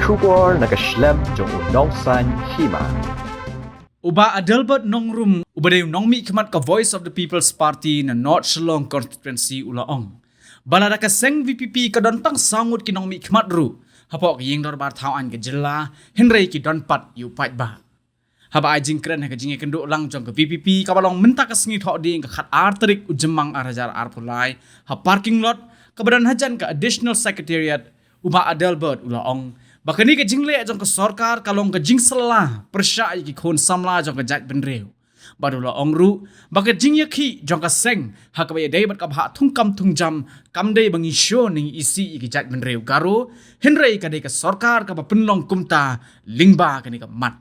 bersyukur nak keslem jong unong san hima. Uba Adelbert Nongrum, uba de nongmi kemat ka Voice of the People's Party na North Shillong constituency ulaong. Balada ka seng VPP ka dontang sangut ki nongmi kemat ru. Hapok ying dorbar tawan ke jela, Henry ki donpat yu pait ba. Haba ajing keren ha ka jinge kenduk lang jong ka VPP ka balong menta ka sengi thok ding ka khat arterik ujemang arajar arpulai. Ha parking lot ka badan hajan ka additional secretariat uba Adelbert ulaong. Bakani ke jingle jong ke sarkar kalong ke jing selah persya ki khon samla jong ke jat benreu badula ongru baka jing yakhi jong ke seng ha ka bay dei bat ka bha thungkam thungjam kamdei bangi show ning isi ki jat benreu garo henrei ka dei ke sarkar ka penlong kumta lingba kani ka mat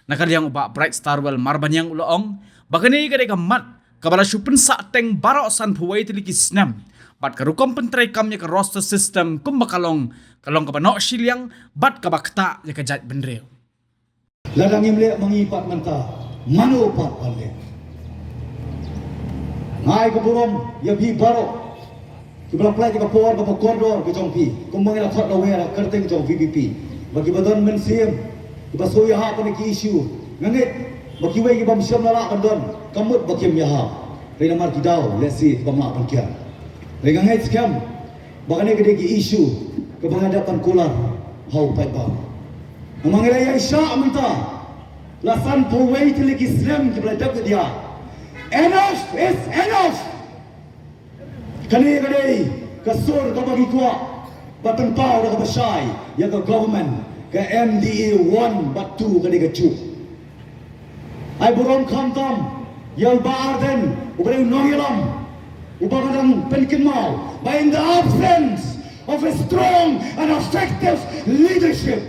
nakal yang uba bright starwell marbanyang ulaong bakani ka dei ka mat ka bala shupen sa teng barok san phuwai tili ki snam bat ka rukom pentrai kamnya ka roster system kum bakalong kalong ka banok siliang bat ka bakta ya ka jat benreu ladang imle mengipat menta mano pat palle ngai ko burom ya bi baro ki bla plai ka por ka kordor ke jongpi kumbang ila khot lawera kerteng jong VPP bagi badon men sim ki basoya ha pa ki issue ngangit bagi wei ki bam syam la bandon kamut bakim ya ha rena mar ki daw let's see bam la pan kia rena ngait scam bagane ke ki issue ke penghadapan kular hau pai ba namangila ya isya amenta lasan powei tilik Islam ki beladak dia enough is enough kani kasur ka bagi kuat batang pau ka basai ya ka government ka MDA 1 but 2 kani ka chu ai buron khamtam yal baarden ubre nogilam ubagadang penkin mau by in the absence of a strong and effective leadership,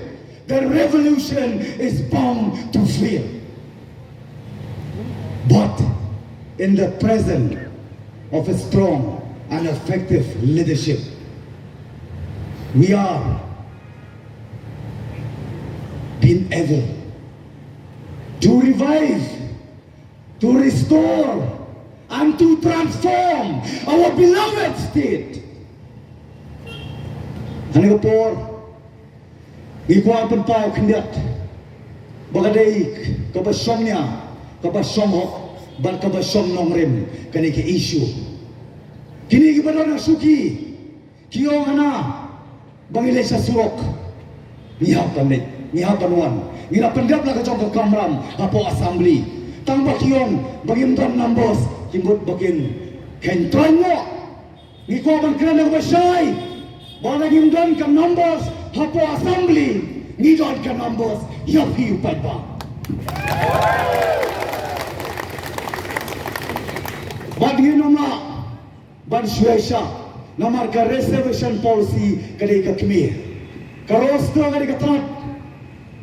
the revolution is bound to fail. But in the presence of a strong and effective leadership, we are being able to revive, to restore, and to transform our beloved state. Hani ko por ikuan pau kindat bagadai ka basomnya ka basomok ban ka basom nongrim kani ke issue kini ki badana suki kiyo ana bangile sa surok nihap panuan ngira pendap la ka jong ka kamram apo assembly tang bakiyon bagim dan nambos kimbut bakin kentranyo ngiko ban kana ka basay Bala gimdan ka numbers hapo assembly ngidon ka numbers yapi upat ba bad hinoma bad suesha namar ka reservation policy kadi ka kmi ka roster kadi ka trat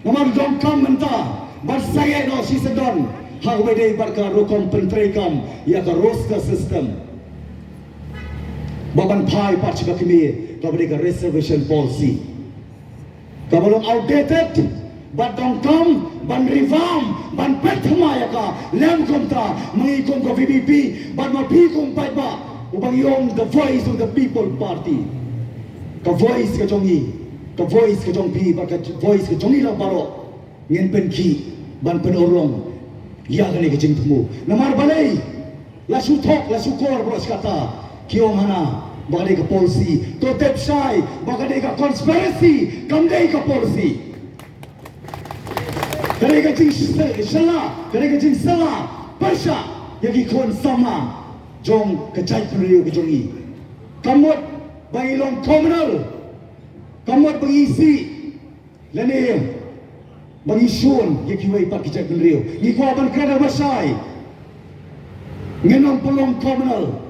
namar dom kam menta bad saya no si sedon ha wede bar ka rokom pentrekam ya ka roster system baban pai pat ka kmi kabadika reservation policy kabalong outdated but don't come ban revamp ban petmaya ka lem kontra mengikom ka VPP ban mapikom pa ba upang yung the voice of the people party ka voice ka jongi ka voice ka jongpi ba ka voice ka jongi la baro ngin penki ban penorong ya gani ka jingmu namar balay la sutok la sukor bros kata kiong hana bagay ka policy to tepsay bagay ka conspiracy kamday ka policy kare ka jing sala pasha yagi kon sama jong kacay priyo ka jongi kamot bangilong communal kamot bangisi lani bangisun yagi way pa kacay priyo ngikwaban ka na basay ngenong pulong communal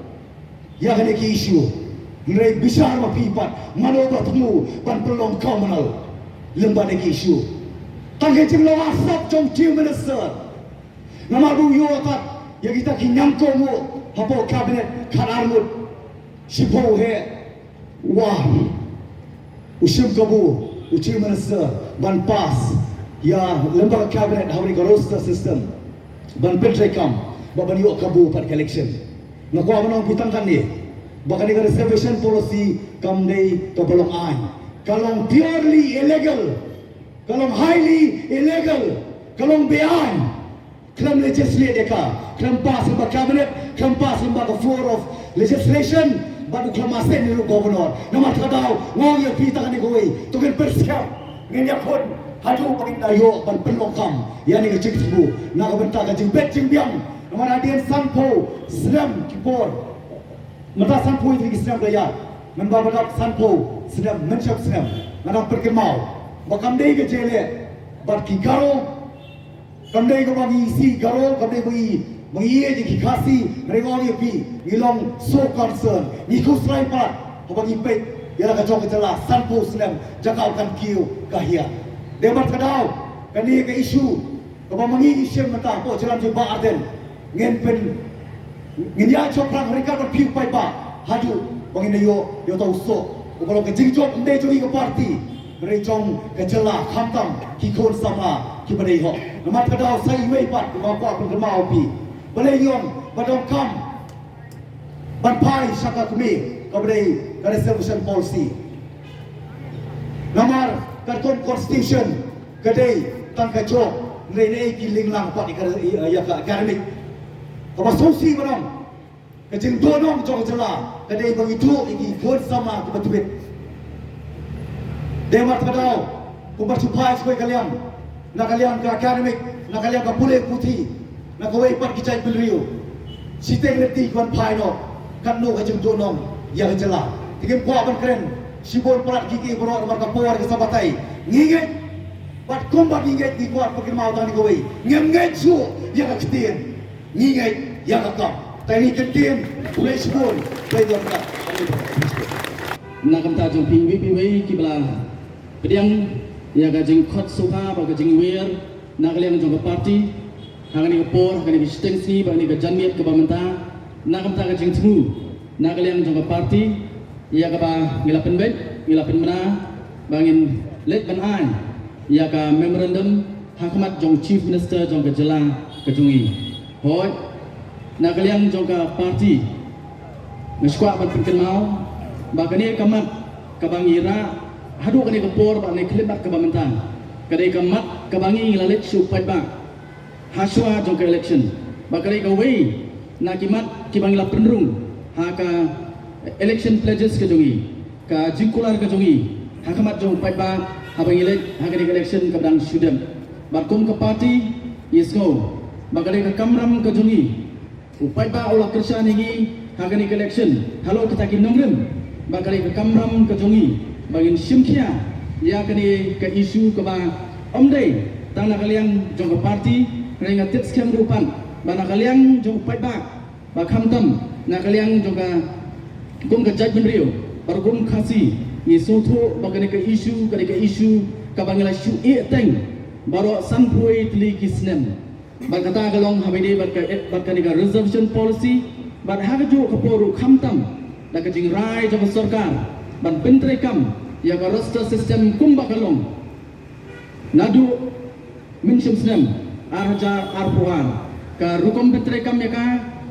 ya kani ki issue Nilai besar mapipat manobat mu ban pelong komunal lembar ki issue tangke jim lo asap jong chief minister nama du yo atat ya kita ki nyamko mu hapo cabinet khararmut sipo he wah usim kabu chief minister ban pass ya lembar cabinet hari ka roster system ban petrekam baban yo kabu pat election nakwa manong pitangkan ni Baka ni reservation policy kamday kabalong ay kalau purely illegal, kalau highly illegal, kalau behind, kalau legislate deka, kalau pass lembaga cabinet, kalau pass lembaga floor of legislation, baru kalau masuk ni governor. Nama terkadau, ngong yang kita kan ikoi, tu kan persiap, ngenya pun. Hadu paling dayo ban penlokam yani ke cikgu na ka benta ka jimbet jimbiang nama adian sanpo sedam kipor mata sanpo itu sedam daya membawa balap sanpo sedam mencap sedam ngadang perkemau bakam dei ke jele bat ki garo kam dei ko bagi isi garo kam dei bagi ye ji ki khasi rengong ye pi ngilong so concern ni ku srai pat bagi pe yala ka jong ke jela sanpo sedam jakau kan kiu kahia debat kadau kani ke isu kaba mangi isu mata ko jalan jeba arden ngen pen ngen ya choplang mereka ko piu pai ba hadu bangin yo tau so ko kalau ke jingjok ndai joi ke parti mere jong ke jela khamtam ki khon sama ki badai ho namat kadau sai wei pat ko ko pun kemau pi balai yong badong kam ban pai saka kumi ko badai resolution policy namar karton constitution kadai tangka jok nilai ki linglang pat ya ka academic ko sosi barang kajing donong jok jela kadai bagi tu iki god sama ki batubit demat kadau ko bersupai sebagai kalian nak kalian ke academic nak kalian ke boleh putih nak kowe pat ki cai belrio siteng leti kon pai no kan no kajing donong ya jela tikem ko ban keren sibon perat gigi borok nomor kapor ke sabatai nginget bat kombat nginget di kuat pakai mau tang di kowe nginget su ya ka ketien nginget ya ka kap tani ketien boleh sibon boleh dorka nak kamta jong ping wi ki bla pediang ya ka jing khot sofa ba ka jing wer nak kalian jong parti hangani ka por hangani ka stengsi ba ni ka janmiat ka bamenta nak kamta ka jing tmu nak kalian jong parti ia ka ba ngilapen bet ngilapen mana bangin let ban an ia ka memorandum hakmat jong chief minister jong ka jela ka jungi hoi na kalian jong ka parti ngskwa ban pinken mau ba kani kamat ka bangira hadu kani ka por ba ni klibat ka bamentang kadai kamat ka bangi ngilalet su pai ba haswa jong ka election ba kani ka wei na kimat ki bangila penrung ha ka election pledges ke jongi ka jingkular ke jongi hakamat jong pai ba habang elect hakani election ke dang student barkum ke parti yesgo bagale ke kamram ke jongi upai ba olah kerja nigi hakani election halo kita ki nongrem bagale ke kamram ke jongi bagin simkia ya kani ke isu ke ba omdei tang kalian jong ke parti renga tit scam rupan bana kalian jong pai ba khamtam na kalian jong ka kum ka judgment rio baru kum khasi ni soto bagane ka isu ka bangila isu e teng baru sanpui tli kisnem bagata galong habide bagane ka reservation policy bad hagaju ka poru khamtam da ka jing rai jong sarkar ban pentre kam ya ka roster system kum bagalong nadu minshim snem arja arpuan ka rukom pentre kam ya ka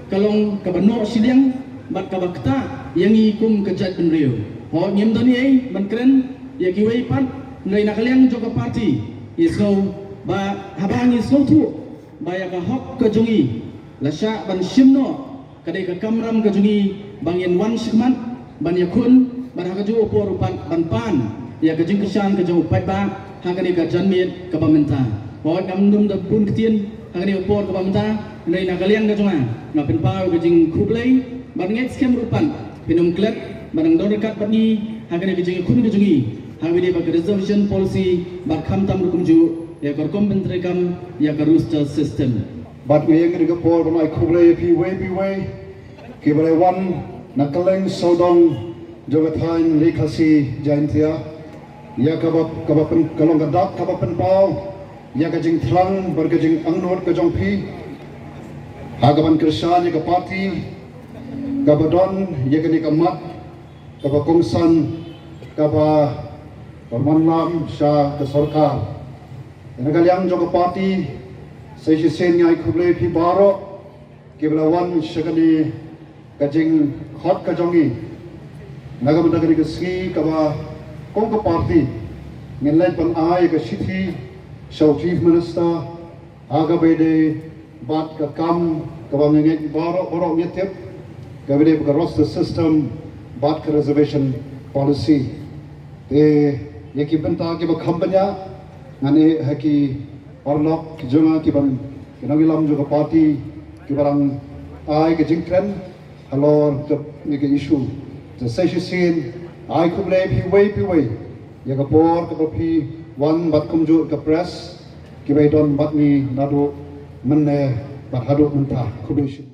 kalong ka bano silyang bat ka bakta yang ikum kejat penrio ho nyem doni ai ban keren ya kiwei pat nai nakaliang joka parti iso ba habang iso tu ba ya ka hok ke jungi lasha ban simno kadai ka kamram ke jungi bangin wan sikmat ban yakun ban ha ju opor ban pan ya ka jing kesan ke jong pai ba ha kadai ka janmiet ka pamenta ho namdum da pun ketien ha kadai opor ka pamenta nai nakaliang ke junga na pen pau ke jing khublei ban nget skem rupan pinum klet barang dor dekat bani hagane ke jingi kun ke jingi hagide bag reservation policy bag khamtam rukum ju ya kor kompentre kam ya ka rooster system bat we ngri ke por banai khuble pi we ke bale wan nakaleng sodong jogathain lekhasi jaintia ya ka pen kalong gadak ka pen pau ya ka jing thlang bar ka jing angnor ka jong pi hagaban krishan ya ka parti kabadon yakni kamat kaba kongsan kaba permanlam sha ke sarkar nagaliang jong parti sai sen ngai khuble phi baro keblawan shakani kajing hot ka jongi nagam nagari ke ski kaba kong ka party ngin lai pan ai ka city show chief minister aga bede bat ka kam ka bang ngin baro nyetep ka bede ka roster system bat ka reservation policy te yeki benta ki ba khambanya ngane haki orlok ki jonga ki ban kinangilam jo ka party ki barang ai ka jingtren alor ka ni ka issue the session scene ai kuble pi way ya ka por ka pi wan bat kumju ka press ki bai don bat ni nadu manne bat hadu menta kubishu